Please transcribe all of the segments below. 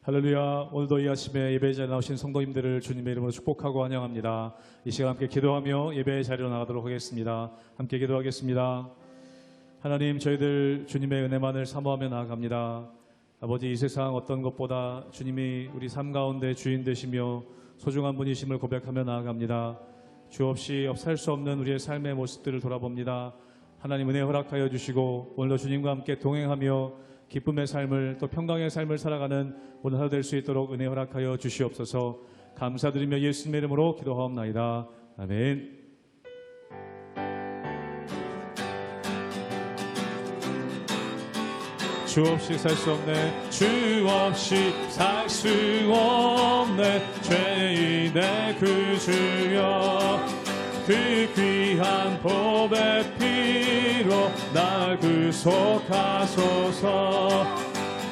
할렐루야. 오늘도 이 아침에 예배 자리에 나오신 성도님들을 주님의 이름으로 축복하고 환영합니다. 이 시간 함께 기도하며 예배 자리로 나가도록 하겠습니다. 함께 기도하겠습니다. 하나님, 저희들 주님의 은혜만을 사모하며 나아갑니다. 아버지, 이 세상 어떤 것보다 주님이 우리 삶 가운데 주인 되시며 소중한 분이심을 고백하며 나아갑니다. 주 없이 살 수 없는 우리의 삶의 모습들을 돌아봅니다. 하나님, 은혜 허락하여 주시고 오늘도 주님과 함께 동행하며 기쁨의 삶을, 또 평강의 삶을 살아가는 오늘 하루 될 수 있도록 은혜 허락하여 주시옵소서. 감사드리며 예수님의 이름으로 기도하옵나이다. 아멘. 주 없이 살 수 없네, 주 없이 살 수 없네, 죄인의 그 주여, 그 귀한 보배 피로 날 구속하소서.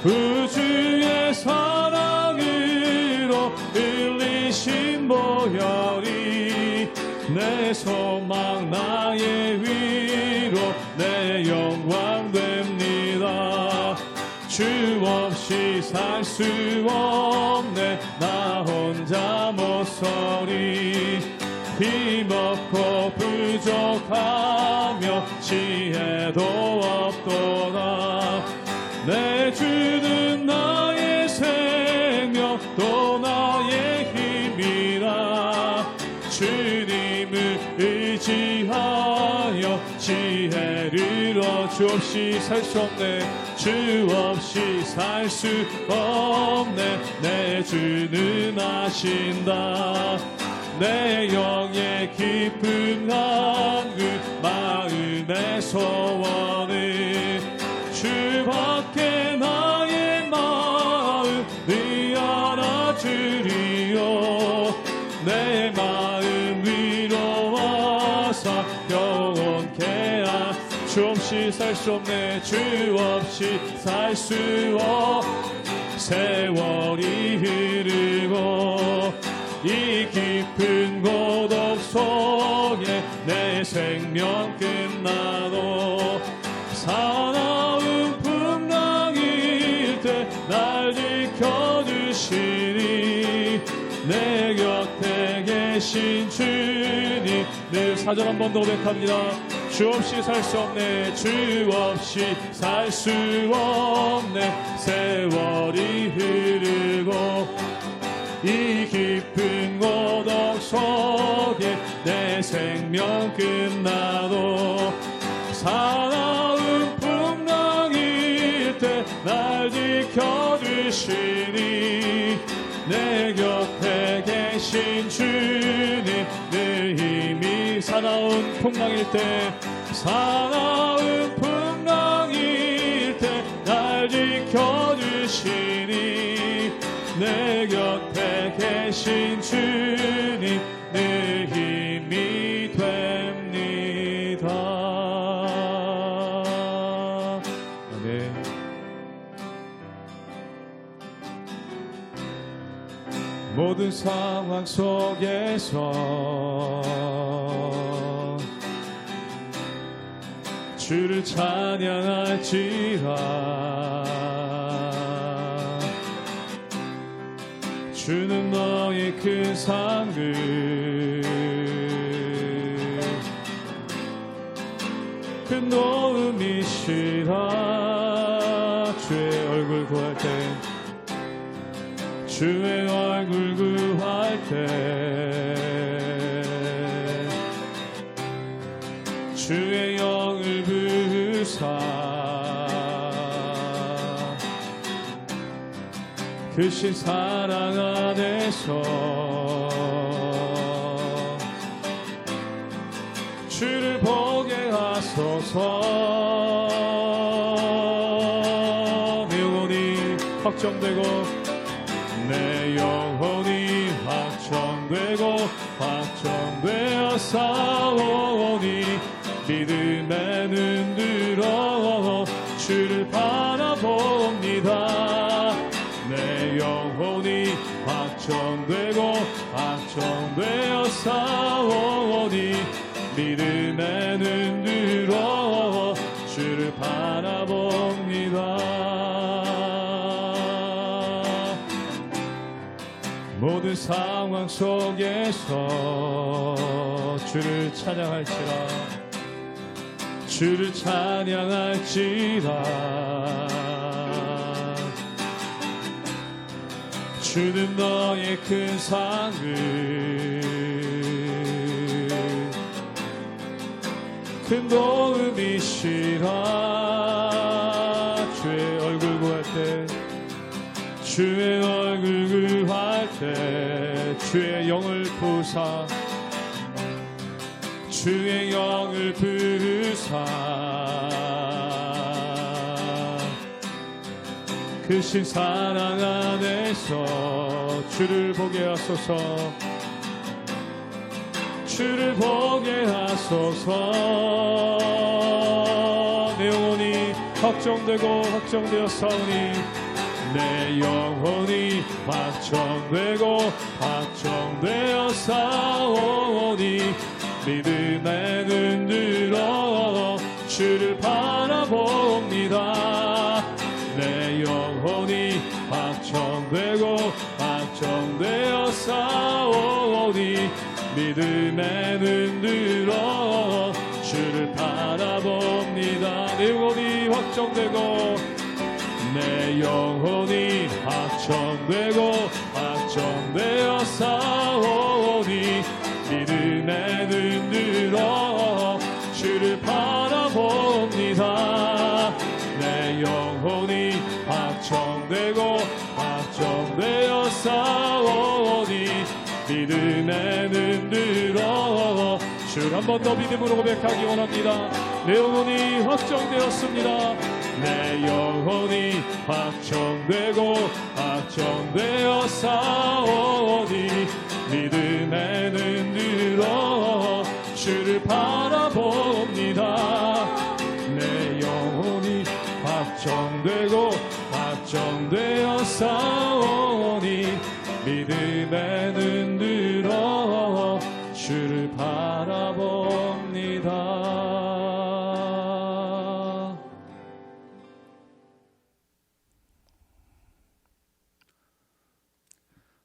그 주의 사랑으로 흘리신 보혈이 내 소망 나의 위로 내 영광 됩니다. 주 없이 살 수 없네, 나 혼자 못 서리. 힘없고 부족하며 지혜도 없도다. 내 주는 나의 생명 또 나의 힘이라. 주님을 의지하여 지혜를 얻어. 주 없이 살 수 없네, 주 없이 살 수 없네, 내 주는 아신다. 내 영의 깊은 한그 마음의 소원을 주밖에 나의 마음을 알아주리요. 내 마음 위로 와서 영원케 주 없이 살 수 없네, 주 없이 살 수 없. 세월이 흐르고 이 깊은 고독 속에 내 생명 끝나도 사나운 풍랑일 때 날 지켜주시니. 내 곁에 계신 주님, 늘 사절 한 번 더 고백합니다. 주 없이 살 수 없네, 주 없이 살 수 없네, 세월이 흐르고 이 깊은 고독 속에 내 생명 끝나도 사나운 풍랑일 때 날 지켜주시니. 내 곁에 계신 주님, 늘 힘이 사나운 풍랑일 때, 사나운 풍랑일 때 날 지켜주시니. 내 곁에 계신 주님, 늘 힘이 됩니다. 아멘. 모든 상황 속에서 주를 찬양할지라. 주는 너의 큰 상급, 큰 도움이시라. 주의 얼굴 구할 때, 주의 얼굴 구할 때, 주의 영을 부으사 크신 사랑 안에서 주를 보게 하소서. 내 영혼이 확정되고, 내 영혼이 확정되고 확정되어 싸우니. 믿음의 눈 들어 주를 바라봅니다. 내 영혼이 확정되고 확정되어 싸우니. 믿음의 눈 들어 주를 바라봅니다. 상황 속에서 주를 찬양할지라 주를 찬양할지라 주는 너의 큰 상을 큰 도움이시라 주의 얼굴 구할 때 주의 얼굴 구할 때 주의 영을 부사 주의 영을 부사 크신 사랑 안에서 주를 보게 하소서 주를 보게 하소서 내 영혼이 확정되고 확정되었사오니 내 영혼이 확정되고 확정되었사오니 믿음의 눈 들어 주를 바라봅니다 내 영혼이 확정되고 확정되었사오니 믿음의 눈 들어 주를 바라봅니다 내 영혼이 확정되고 내 영혼이 확정되고 확정되었사오니 믿음의 눈 들어 주를 바라봅니다 내 영혼이 확정되고 확정되었사오니 믿음의 눈 들어 주를 한 번 더 믿음으로 고백하기 원합니다 내 영혼이 확정되었습니다 내 영혼이 확정되고 확정되었사오니 믿음의 눈 들어 주를 바라봅니다 내 영혼이 확정되고 확정되었사오니 믿음의 눈 들어 주를 바라봅니다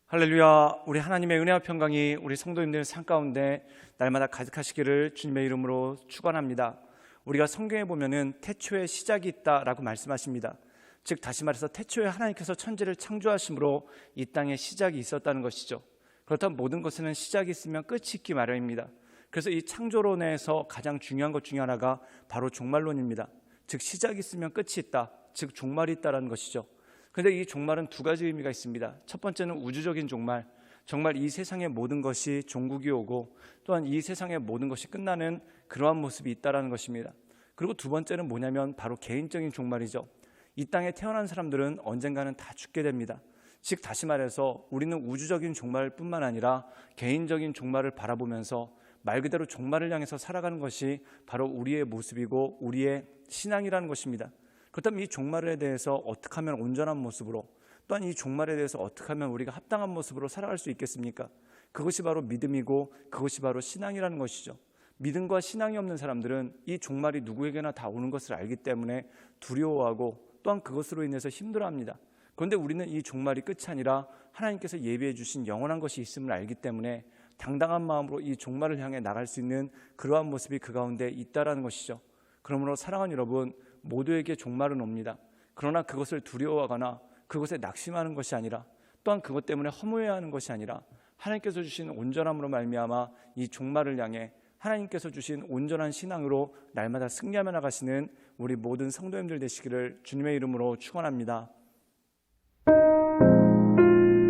할렐루야. 우리 하나님의 은혜와 평강이 우리 성도님들 삶 가운데 날마다 가득하시기를 주님의 이름으로 축원합니다. 우리가 성경에 보면은 태초에 시작이 있다라고 말씀하십니다. 즉 다시 말해서 태초에 하나님께서 천지를 창조하심으로 이 땅에 시작이 있었다는 것이죠. 그렇다면 모든 것에는 시작이 있으면 끝이 있기 마련입니다. 그래서 이 창조론에서 가장 중요한 것 중에 하나가 바로 종말론입니다. 즉 시작이 있으면 끝이 있다, 즉 종말이 있다라는 것이죠. 그런데 이 종말은 두 가지 의미가 있습니다. 첫 번째는 우주적인 종말, 정말 이 세상의 모든 것이 종국이 오고 또한 이 세상의 모든 것이 끝나는 그러한 모습이 있다는 것입니다. 그리고 두 번째는 뭐냐면 바로 개인적인 종말이죠. 이 땅에 태어난 사람들은 언젠가는 다 죽게 됩니다. 즉 다시 말해서 우리는 우주적인 종말뿐만 아니라 개인적인 종말을 바라보면서 말 그대로 종말을 향해서 살아가는 것이 바로 우리의 모습이고 우리의 신앙이라는 것입니다. 그렇다면 이 종말에 대해서 어떻게 하면 온전한 모습으로, 또한 이 종말에 대해서 어떻게 하면 우리가 합당한 모습으로 살아갈 수 있겠습니까? 그것이 바로 믿음이고 그것이 바로 신앙이라는 것이죠. 믿음과 신앙이 없는 사람들은 이 종말이 누구에게나 다 오는 것을 알기 때문에 두려워하고 또한 그것으로 인해서 힘들어합니다. 그런데 우리는 이 종말이 끝이 아니라 하나님께서 예비해 주신 영원한 것이 있음을 알기 때문에 당당한 마음으로 이 종말을 향해 나갈 수 있는 그러한 모습이 그 가운데 있다라는 것이죠. 그러므로 사랑하는 여러분, 모두에게 종말은 옵니다. 그러나 그것을 두려워하거나 그것에 낙심하는 것이 아니라 또한 그것 때문에 허무해하는 것이 아니라 하나님께서 주신 온전함으로 말미암아 이 종말을 향해 하나님께서 주신 온전한 신앙으로 날마다 승리하며 나가시는 우리 모든 성도님들 되시기를 주님의 이름으로 축원합니다.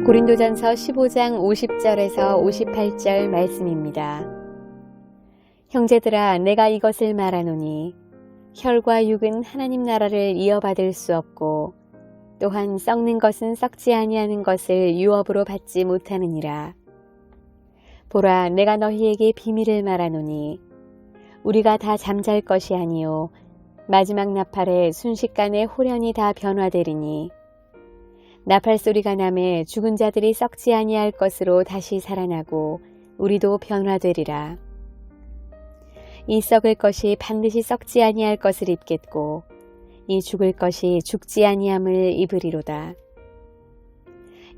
고린도전서 15장 50절에서 58절 말씀입니다. 형제들아, 내가 이것을 말하노니 혈과 육은 하나님 나라를 이어받을 수 없고 또한 썩는 것은 썩지 아니하는 것을 유업으로 받지 못하느니라. 보라, 내가 너희에게 비밀을 말하노니 우리가 다 잠잘 것이 아니요 마지막 나팔에 순식간에 홀연히 다 변화되리니 나팔 소리가 나매 죽은 자들이 썩지 아니할 것으로 다시 살아나고 우리도 변화되리라. 이 썩을 것이 반드시 썩지 아니할 것을 입겠고 이 죽을 것이 죽지 아니함을 입으리로다.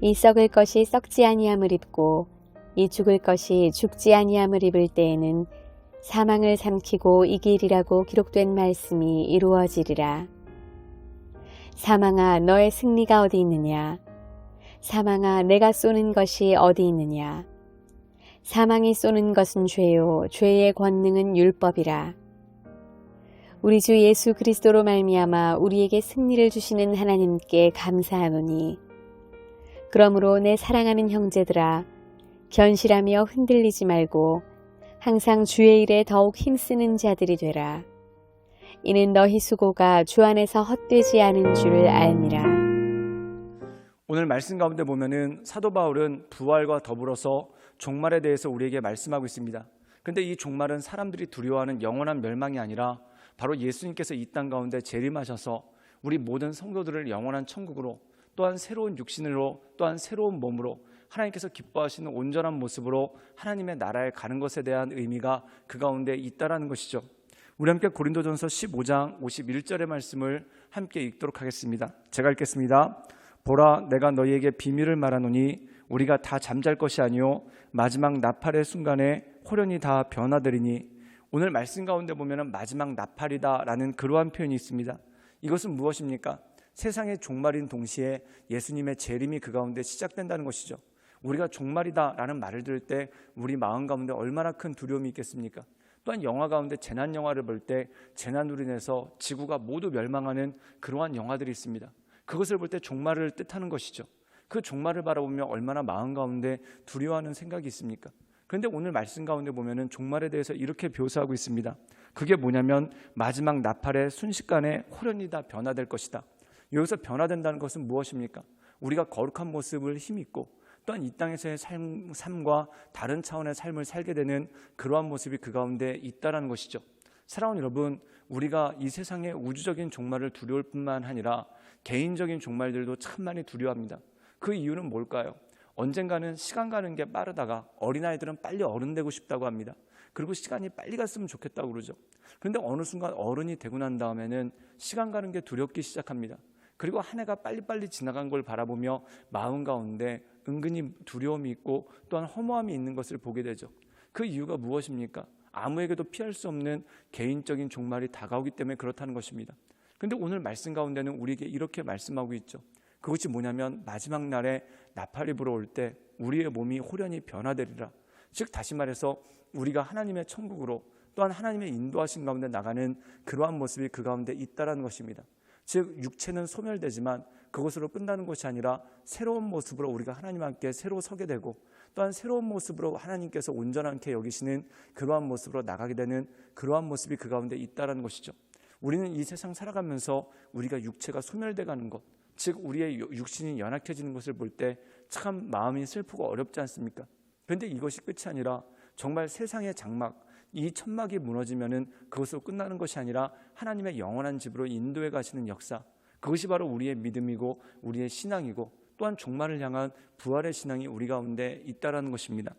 이 썩을 것이 썩지 아니함을 입고 이 죽을 것이 죽지 아니함을 입을 때에는 사망을 삼키고 이기리라고 기록된 말씀이 이루어지리라. 사망아, 너의 승리가 어디 있느냐? 사망아, 내가 쏘는 것이 어디 있느냐? 사망이 쏘는 것은 죄요, 죄의 권능은 율법이라. 우리 주 예수 그리스도로 말미암아 우리에게 승리를 주시는 하나님께 감사하노니, 그러므로 내 사랑하는 형제들아, 견실하며 흔들리지 말고 항상 주의 일에 더욱 힘쓰는 자들이 되라. 이는 너희 수고가 주 안에서 헛되지 않은 줄 알미라. 오늘 말씀 가운데 보면은 사도 바울은 부활과 더불어서 종말에 대해서 우리에게 말씀하고 있습니다. 그런데 이 종말은 사람들이 두려워하는 영원한 멸망이 아니라 바로 예수님께서 이 땅 가운데 재림하셔서 우리 모든 성도들을 영원한 천국으로, 또한 새로운 육신으로, 또한 새로운 몸으로 하나님께서 기뻐하시는 온전한 모습으로 하나님의 나라에 가는 것에 대한 의미가 그 가운데 있다라는 것이죠. 우리 함께 고린도전서 15장 51절의 말씀을 함께 읽도록 하겠습니다. 제가 읽겠습니다. 보라, 내가 너희에게 비밀을 말하노니 우리가 다 잠잘 것이 아니요 마지막 나팔의 순간에 호련히 다 변화되리니. 오늘 말씀 가운데 보면 마지막 나팔이다라는 그러한 표현이 있습니다. 이것은 무엇입니까? 세상의 종말인 동시에 예수님의 재림이 그 가운데 시작된다는 것이죠. 우리가 종말이다라는 말을 들을 때 우리 마음 가운데 얼마나 큰 두려움이 있겠습니까? 또한 영화 가운데 재난 영화를 볼 때 재난으로 인해서 지구가 모두 멸망하는 그러한 영화들이 있습니다. 그것을 볼 때 종말을 뜻하는 것이죠. 그 종말을 바라보며 얼마나 마음 가운데 두려워하는 생각이 있습니까? 그런데 오늘 말씀 가운데 보면은 종말에 대해서 이렇게 묘사하고 있습니다. 그게 뭐냐면 마지막 나팔의 순식간에 호련히 다 변화될 것이다. 여기서 변화된다는 것은 무엇입니까? 우리가 거룩한 모습을 힘입고 또한 이 땅에서의 삶과 다른 차원의 삶을 살게 되는 그러한 모습이 그 가운데 있다라는 것이죠. 사랑하는 여러분, 우리가 이 세상의 우주적인 종말을 두려울 뿐만 아니라 개인적인 종말들도 참 많이 두려워합니다. 그 이유는 뭘까요? 언젠가는 시간 가는 게 빠르다가 어린아이들은 빨리 어른 되고 싶다고 합니다. 그리고 시간이 빨리 갔으면 좋겠다고 그러죠. 그런데 어느 순간 어른이 되고 난 다음에는 시간 가는 게 두렵기 시작합니다. 그리고 한 해가 빨리빨리 지나간 걸 바라보며 마음 가운데 은근히 두려움이 있고 또한 허무함이 있는 것을 보게 되죠. 그 이유가 무엇입니까? 아무에게도 피할 수 없는 개인적인 종말이 다가오기 때문에 그렇다는 것입니다. 그런데 오늘 말씀 가운데는 우리에게 이렇게 말씀하고 있죠. 그것이 뭐냐면 마지막 날에 나팔이 불어올 때 우리의 몸이 호련히 변화되리라. 즉 다시 말해서 우리가 하나님의 천국으로 또한 하나님의 인도하신 가운데 나가는 그러한 모습이 그 가운데 있다라는 것입니다. 즉 육체는 소멸되지만 그것으로 끝나는 것이 아니라 새로운 모습으로 우리가 하나님과 함께 새로 서게 되고 또한 새로운 모습으로 하나님께서 온전하게 여기시는 그러한 모습으로 나가게 되는 그러한 모습이 그 가운데 있다라는 것이죠. 우리는 이 세상 살아가면서 우리가 육체가 소멸돼가는 것, 즉 우리의 육신이 연약해지는 것을 볼 때 참 마음이 슬프고 어렵지 않습니까? 그런데 이것이 끝이 아니라 정말 세상의 장막, 이 천막이 무너지면은 그것으로 끝나는 것이 아니라 하나님의 영원한 집으로 인도해 가시는 역사, 그것이 바로 우리의 믿음이고 우리의 신앙이고 또한 종말을 향한 부활의 신앙이 우리 가운데 있다라는 것입니다.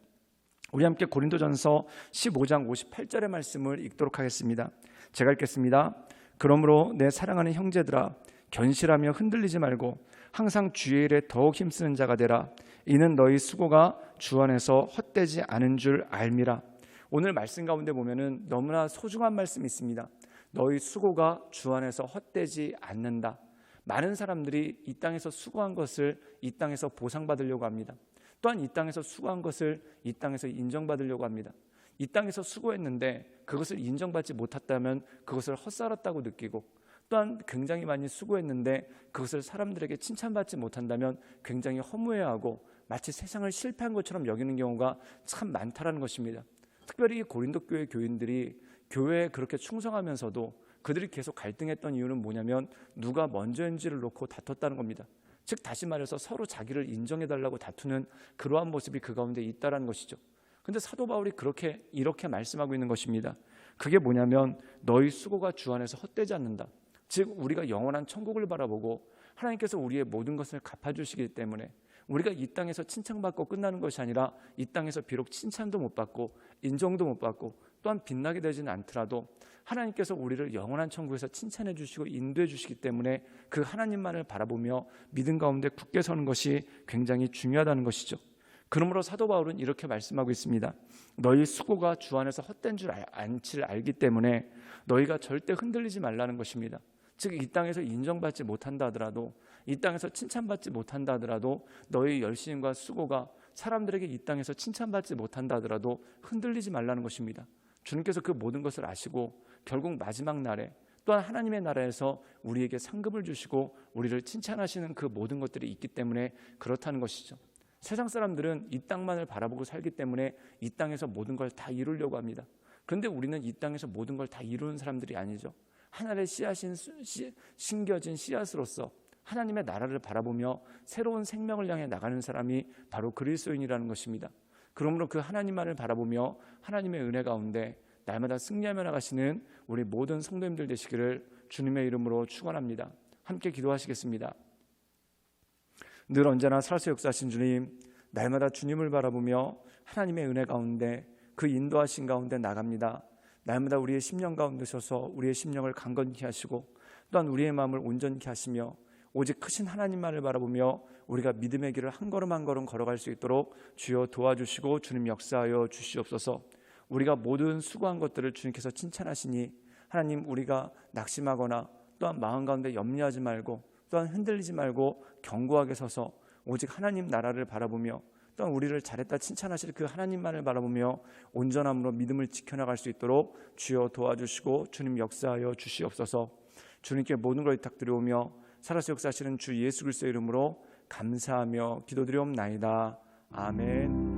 우리 함께 고린도전서 15장 58절의 말씀을 읽도록 하겠습니다. 제가 읽겠습니다. 그러므로 내 사랑하는 형제들아, 견실하며 흔들리지 말고 항상 주의 일에 더욱 힘쓰는 자가 되라. 이는 너희 수고가 주 안에서 헛되지 않은 줄 알미라. 오늘 말씀 가운데 보면은 너무나 소중한 말씀이 있습니다. 너희 수고가 주 안에서 헛되지 않는다. 많은 사람들이 이 땅에서 수고한 것을 이 땅에서 보상받으려고 합니다. 또한 이 땅에서 수고한 것을 이 땅에서 인정받으려고 합니다. 이 땅에서 수고했는데 그것을 인정받지 못했다면 그것을 헛살았다고 느끼고, 또한 굉장히 많이 수고했는데 그것을 사람들에게 칭찬받지 못한다면 굉장히 허무해하고 마치 세상을 실패한 것처럼 여기는 경우가 참 많다라는 것입니다. 특별히 고린도 교회 교인들이 교회에 그렇게 충성하면서도 그들이 계속 갈등했던 이유는 뭐냐면 누가 먼저인지를 놓고 다퉜다는 겁니다. 즉 다시 말해서 서로 자기를 인정해달라고 다투는 그러한 모습이 그 가운데 있다는 것이죠. 그런데 사도 바울이 이렇게 말씀하고 있는 것입니다. 그게 뭐냐면 너희 수고가 주 안에서 헛되지 않는다. 즉 우리가 영원한 천국을 바라보고 하나님께서 우리의 모든 것을 갚아주시기 때문에 우리가 이 땅에서 칭찬받고 끝나는 것이 아니라 이 땅에서 비록 칭찬도 못 받고 인정도 못 받고 또한 빛나게 되지는 않더라도 하나님께서 우리를 영원한 천국에서 칭찬해 주시고 인도해 주시기 때문에 그 하나님만을 바라보며 믿음 가운데 굳게 서는 것이 굉장히 중요하다는 것이죠. 그러므로 사도 바울은 이렇게 말씀하고 있습니다. 너희 수고가 주 안에서 헛된 줄 안치를 알기 때문에 너희가 절대 흔들리지 말라는 것입니다. 즉 이 땅에서 인정받지 못한다 하더라도, 이 땅에서 칭찬받지 못한다 하더라도 너희 열심과 수고가 사람들에게 이 땅에서 칭찬받지 못한다 하더라도 흔들리지 말라는 것입니다. 주님께서 그 모든 것을 아시고 결국 마지막 날에 또한 하나님의 나라에서 우리에게 상급을 주시고 우리를 칭찬하시는 그 모든 것들이 있기 때문에 그렇다는 것이죠. 세상 사람들은 이 땅만을 바라보고 살기 때문에 이 땅에서 모든 걸 다 이루려고 합니다. 그런데 우리는 이 땅에서 모든 걸 다 이루는 사람들이 아니죠. 하늘의 씨앗인 심겨진 씨앗으로서 하나님의 나라를 바라보며 새로운 생명을 향해 나가는 사람이 바로 그리스도인이라는 것입니다. 그러므로 그 하나님만을 바라보며 하나님의 은혜 가운데 날마다 승리하며 나가시는 우리 모든 성도님들 되시기를 주님의 이름으로 축원합니다. 함께 기도하시겠습니다. 늘 언제나 살아서 역사하신 주님, 날마다 주님을 바라보며 하나님의 은혜 가운데 그 인도하신 가운데 나갑니다. 날마다 우리의 심령 가운데 서서 우리의 심령을 강건케 하시고 또한 우리의 마음을 온전케 하시며 오직 크신 하나님만을 바라보며 우리가 믿음의 길을 한 걸음 한 걸음 걸어갈 수 있도록 주여 도와주시고 주님 역사하여 주시옵소서. 우리가 모든 수고한 것들을 주님께서 칭찬하시니 하나님, 우리가 낙심하거나 또한 마음 가운데 염려하지 말고 또한 흔들리지 말고 견고하게 서서 오직 하나님 나라를 바라보며 또한 우리를 잘했다 칭찬하실 그 하나님만을 바라보며 온전함으로 믿음을 지켜나갈 수 있도록 주여 도와주시고 주님 역사하여 주시옵소서. 주님께 모든 걸 부탁드려오며 살아서 역사하시는 주 예수 그리스도의 이름으로 감사하며 기도드리옵나이다. 아멘.